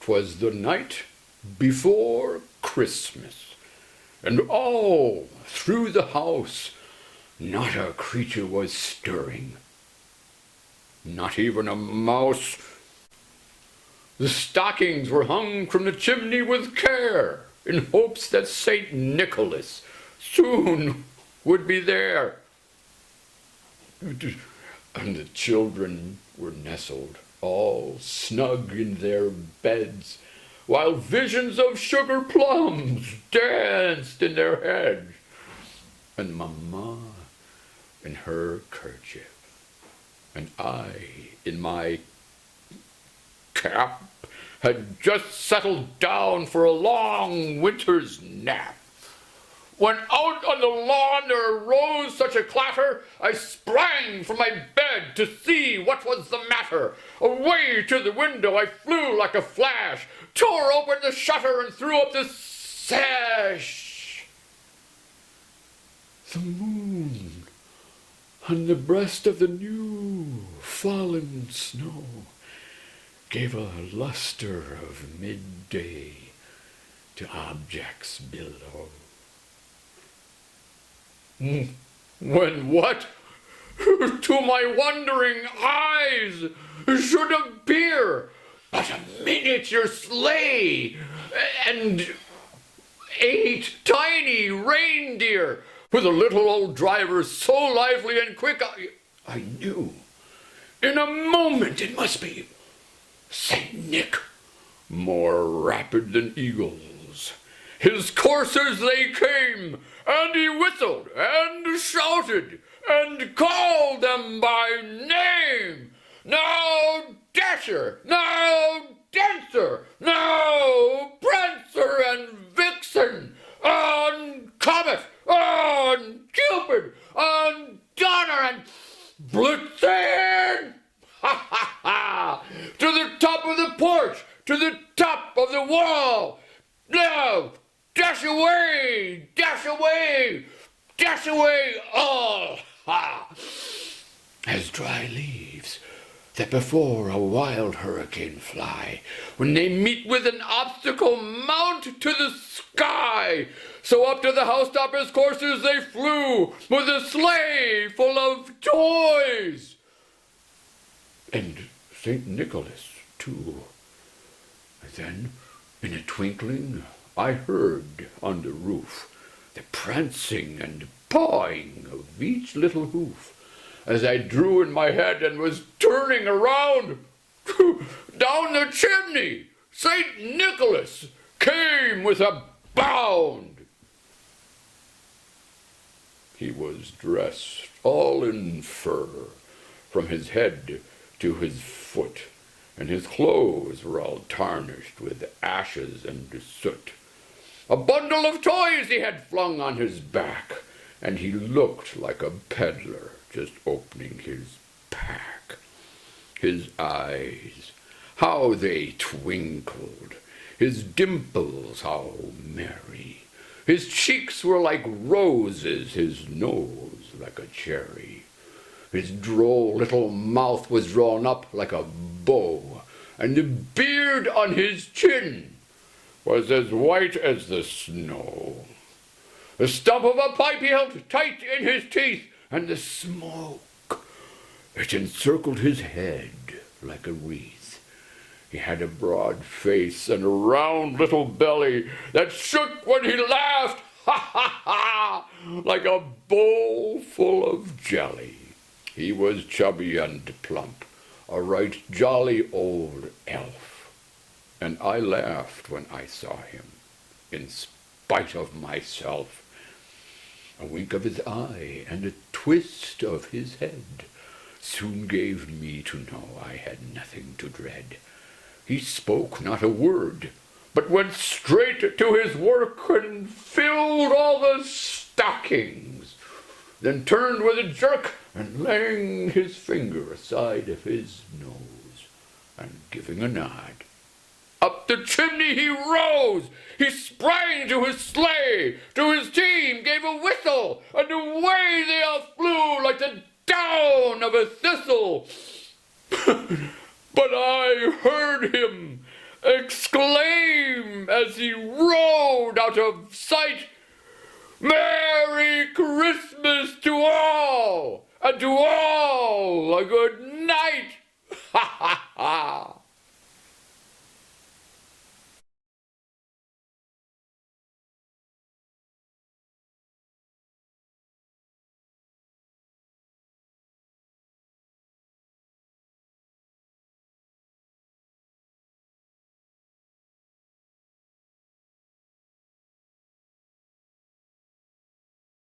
'Twas the night before Christmas, and all through the house not a creature was stirring, not even a mouse. The stockings were hung from the chimney with care, in hopes that St. Nicholas soon would be there. And the children were nestled all snug in their beds, while visions of sugar plums danced in their heads, and Mamma in her kerchief, and I in my cap had just settled down for a long winter's nap, when out on the lawn there arose such a clatter, I sprang from my bed to see what was the matter. Away to the window I flew like a flash, tore open the shutter and threw up the sash. The moon on the breast of the new fallen snow gave a luster of midday to objects below. When what to my wondering eyes should appear but a miniature sleigh and 8 tiny reindeer, with a little old driver so lively and quick I knew in a moment it must be Saint Nick, more rapid than eagles. His coursers they came, and he whistled and shouted and called them by name. Now Dasher, now Dancer, now Prancer and Vixen, on Comet, on Cupid, on Donner and Blitzen! Ha ha ha! To the top of the porch, to the top of the wall! Now, dash away, dash away, dash away all! Ha! As dry leaves that before a wild hurricane fly, when they meet with an obstacle, mount to the sky. So up to the housetoppers' coursers they flew, with a sleigh full of toys. And St. Nicholas, too. Then, in a twinkling, I heard on the roof the prancing and pawing of each little hoof, as I drew in my head and was turning around. Down the chimney, St. Nicholas came with a bound. He was dressed all in fur, from his head to his foot, and his clothes were all tarnished with ashes and soot. A bundle of toys he had flung on his back, and he looked like a peddler just opening his pack. His eyes, how they twinkled, his dimples how merry. His cheeks were like roses, his nose like a cherry. His droll little mouth was drawn up like a bow, and the beard on his chin was as white as the snow. The stump of a pipe he held tight in his teeth, and the smoke, it encircled his head like a wreath. He had a broad face and a round little belly that shook when he laughed, ha ha ha, like a bowl full of jelly. He was chubby and plump, a right jolly old elf, and I laughed when I saw him, in spite of myself. A wink of his eye and a twist of his head soon gave me to know I had nothing to dread. He spoke not a word, but went straight to his work and filled all the stockings, then turned with a jerk and laying his finger aside of his nose and giving a nod, up the chimney he rose. He sprang to his sleigh, to his team, gave a whistle, and away they all flew like the down of a thistle. But I heard him exclaim as he rode out of sight, "Merry Christmas to all, and to all a good night!"